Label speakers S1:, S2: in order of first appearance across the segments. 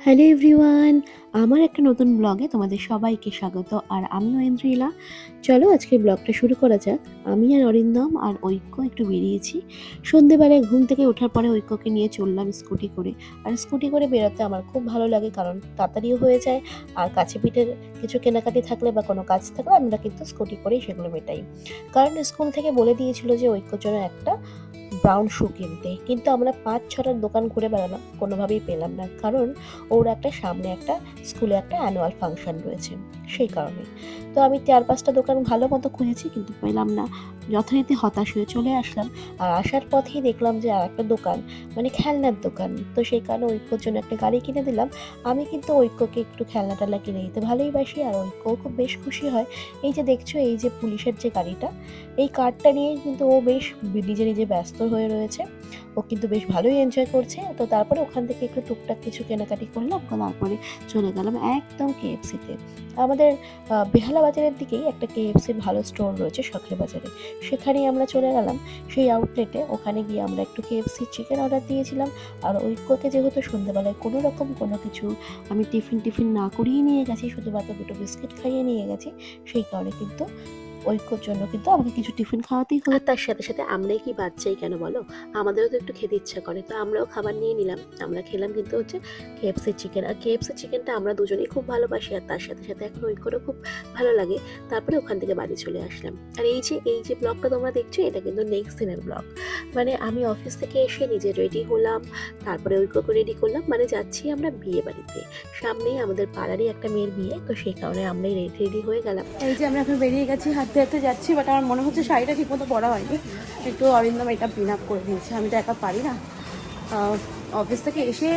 S1: Hello everyone, আমার একটা নতুন ব্লগে তোমাদের সবাইকে স্বাগত। আর আমি ঐন্দ্রিলা। চলো আজকের ব্লগটা শুরু করা যাক। আমি আর অরিন্দম আর ঐক্য একটু বেরিয়েছি। সন্ধেবেলায় ঘুম থেকে ওঠার পরে ঐক্যকে নিয়ে চললাম স্কুটি করে। আর স্কুটি করে বেরোতে আমার খুব ভালো লাগে, কারণ তাড়াতাড়িও হয়ে যায়। আর কাছে পিঠের কিছু কেনাকাটি থাকলে বা কোনো কাজ থাকলে আমরা কিন্তু স্কুটি করেই সেগুলো মেটাই। কারণ স্কুল থেকে বলে দিয়েছিল যে ঐক্যর জন্য একটা ব্রাউন শু কিনতে, কিন্তু আমরা ৫-৬টার দোকান ঘুরে বেড়ালাম, কোনোভাবেই পেলাম না। কারণ ওর একটা সামনে একটা স্কুলে একটা অ্যানুয়াল ফাংশন রয়েছে, সেই কারণে। তো আমি ৪-৫টা দোকান ভালো মতো খুঁজেছি, কিন্তু পেলাম না। যথারীতি হতাশ হয়ে চলে আসলাম। আর আসার পথেই দেখলাম যে আর একটা দোকান, মানে খেলনার দোকান। তো সেই কারণে ঐক্যর জন্য একটা গাড়ি কিনে দিলাম। আমি কিন্তু ঐক্যকে একটু খেলনা টেলনা কিনে দিতে ভালোই বাসি, আর ঐক্যও খুব বেশ খুশি হয়। এই যে দেখছো, এই যে পুলিশের যে গাড়িটা, এই কারটা নিয়ে কিন্তু ও বেশ নিজে নিজে ব্যস্ত হয়ে রয়েছে। ও কিন্তু বেশ ভালোই এনজয় করছে। তো তারপরে ওখান থেকে একটু টুকটাক কিছু কেনাকাটি করলাম, তারপরে চলে গেলাম একদম কেএফসিতে। আমাদের বেহালা বাজারের দিকেই একটা কেএফসির ভালো স্টোর রয়েছে, শখের বাজারে। সেখানেই আমরা চলে গেলাম, সেই আউটলেটে। ওখানে গিয়ে আমরা একটু কেএফসি চিকেন অর্ডার দিয়েছিলাম। আর ঐক্যকে যেহেতু সন্ধ্যেবেলায় কোনো রকম কোনো কিছু আমি টিফিন না করিয়ে নিয়ে গেছি, শুধুমাত্র দুটো বিস্কিট খাইয়ে নিয়ে গেছি, সেই কারণে কিন্তু ঐক্যর জন্য কিন্তু আমাকে কিছু টিফিন খাওয়াতেই হলো। আর তার সাথে সাথে আমরাই কি বাচ্চাই কেন বলো, আমাদেরও তো একটু খেতে ইচ্ছা করে। তো আমরাও খাবার নিয়ে নিলাম। আমরা খেলাম কিন্তু হচ্ছে কেএফসি চিকেন। আর কেএফসি চিকেনটা আমরা দুজনেই খুব ভালোবাসি, আর তার সাথে সাথে এখন ঐক্যরও খুব ভালো লাগে। তারপরে ওখান থেকে বাড়ি চলে আসলাম। আর এই যে ব্লগটা তোমরা দেখছো, এটা কিন্তু নেক্সট দিনের ব্লগ। মানে আমি অফিস থেকে এসে নিজে রেডি হলাম, তারপরে ঐক্যকে রেডি করলাম। মানে যাচ্ছি আমরা বিয়ে বাড়িতে, সামনেই আমাদের পাড়ারই একটা মেয়ের বিয়ে। তো সেই কারণে আমরাই রেডি হয়ে গেলাম।
S2: এই যে আমরা এখন বেরিয়ে গেছি, হাঁটতে হাঁটতে যাচ্ছি। বাট আমার মনে হচ্ছে শাড়িটা ঠিক মতো পরা হয়নি। একটু অরিন্দম এটা পিন আপ করে দিয়েছে, আমি তো একা পারি না। অফিস থেকে এসে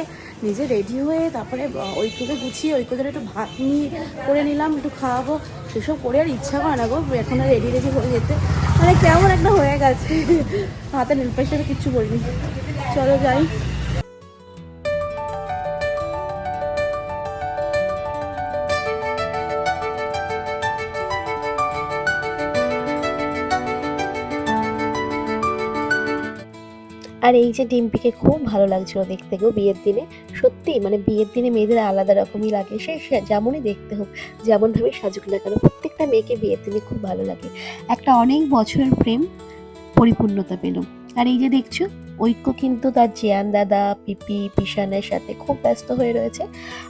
S2: নিজে রেডি হয়ে তারপরে ঐক্যকে গুছিয়ে ঐক্যদের একটু ভাত নিয়ে করে নিলাম, একটু খাওয়াবো। সেসব করে আর ইচ্ছা করে না গো এখন আর রেডি হয়ে যেতে। মানে কেমন একটা হয়ে গেছে, হাতে নীল পাশে কিচ্ছু করিনি। চলো যাই।
S1: আর এই যে ডিম্পিকে খুব ভালো লাগছিল দেখতে গো বিয়ের দিনে। সত্যি মানে বিয়ের দিনে মেয়েদের আলাদা রকমই লাগে, সে যেমনই দেখতে হোক, যেমনভাবে সাজুক না কেন, প্রত্যেকটা মেয়েকে বিয়ের দিনে খুব ভালো লাগে। একটা অনেক বছরের প্রেম পরিপূর্ণতা পেল। আর এই যে দেখছো, ঐক্য কিন্তু তার জিয়ান দাদা, পিপি, পিসানের সাথে খুব ব্যস্ত হয়ে রয়েছে।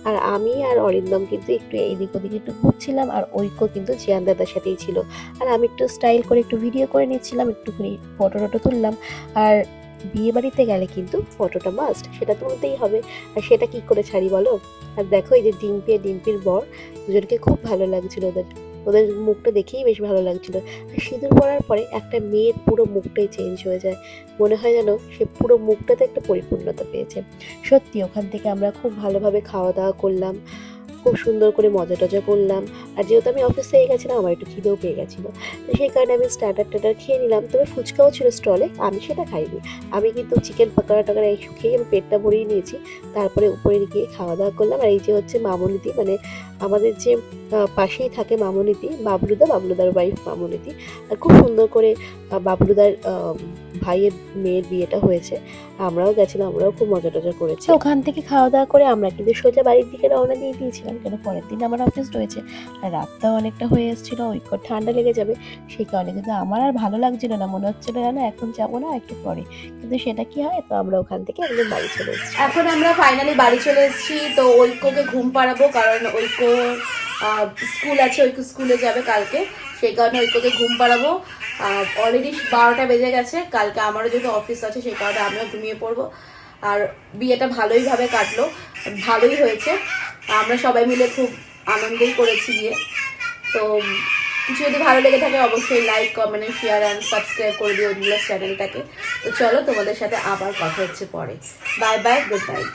S1: আর আমি আর অরিন্দম কিন্তু একটু এইদিক ওদিকে একটু ঘুরছিলাম, আর ঐক্য কিন্তু জিয়ান দাদার সাথেই ছিল। আর আমি একটু স্টাইল করে একটু ভিডিও করে নিচ্ছিলাম, একটুখানি ফটো টটো তুললাম। আর বিয়ে বাড়িতে গেলে কিন্তু ফটোটা মাস্ট, সেটা তুলতেই হবে। আর সেটা কি করে ছাড়ি বলো। আর দেখো, এই যে ডিম্পি আর ডিম্পির বর, দুজনকে খুব ভালো লাগছিল। ওদের ওদের মুখটা দেখেই বেশ ভালো লাগছিল। আর সিঁদুর পরার পরে একটা মেয়ের পুরো মুখটাই চেঞ্জ হয়ে যায়, মনে হয় যেন সে পুরো মুখটাতে একটা পরিপূর্ণতা পেয়েছে। সত্যি ওখান থেকে আমরা খুব ভালোভাবে খাওয়া দাওয়া করলাম, খুব সুন্দর করে মজা টজা করলাম। আর যেহেতু আমি অফিস থেকে গেছিলাম, আমার একটু খিদেও পেয়ে গেছিলো। তো সেই কারণে আমি স্টার্টার খেয়ে নিলাম। তবে ফুচকাও ছিল স্টলে, আমি সেটা খাইনি। আমি কিন্তু চিকেন পাকোড়া টাকড়া এইসব খেয়ে আমি পেটটা ভরিয়ে নিয়েছি। তারপরে উপরে গিয়ে খাওয়া দাওয়া করলাম। আর এই যে হচ্ছে মামনিদি, মানে আমাদের যে পাশেই থাকে মামনিদি, বাবলুদার ওয়াইফ মামনিদি। আর খুব সুন্দর করে বাবলুদার ভাইয়ের মেয়ের বিয়েটা হয়েছে। আমরাও গেছিলাম, আমরাও খুব মজা টজা করেছি। ওখান থেকে খাওয়া দাওয়া করে আমরা কিন্তু সোজা বাড়ির দিকে রওনা দিয়ে দিয়েছিলাম, কেন পরের দিন আমার অফিস রয়েছে। আর রাতটাও অনেকটা হয়ে এসেছিলো, ঐক্য ঠান্ডা লেগে যাবে, সেই কারণে কিন্তু আমার আর ভালো লাগছিল না। মনে হচ্ছিল যেন এখন যাবো না, একটু পরে। কিন্তু সেটা কি হয়, তো আমরা ওখান থেকে একদম বাড়ি চলে এসেছি।
S2: এখন আমরা ফাইনালি বাড়ি চলে এসেছি। তো ঐক্যকে ঘুম পাড়াবো, কারণ ঐক্য স্কুল আছে, ঐক্য স্কুলে যাবে কালকে। সেই কারণে ঐক্যকে ঘুম পাড়াবো। অলরেডি 12টা বেজে গেছে। কালকে আমারও যেহেতু অফিস আছে, সেই কারণে আমিও ঘুমিয়ে পড়বো। আর বিয়েটা ভালোইভাবে কাটলো, ভালোই হয়েছে। আমরা সবাই মিলে খুব আনন্দেই করেছি বিয়ে। তো কিছু যদি ভালো লেগে থাকে অবশ্যই like, comment, share and subscribe করে দিও চ্যানেলটাকে। তো চলো, তোমাদের সাথে আবার কথা হচ্ছে পরে। Bye bye, good night.